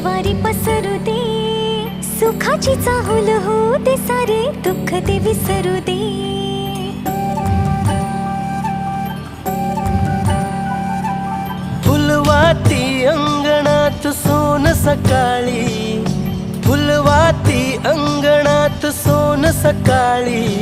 वारी पसरू दे, सुखाची चाहुल हो दे, सारे दुःख ते विसरू दे. फुलवाती अंगणात सोन सकाळी, फुलवाती अंगणात सोन सकाळी.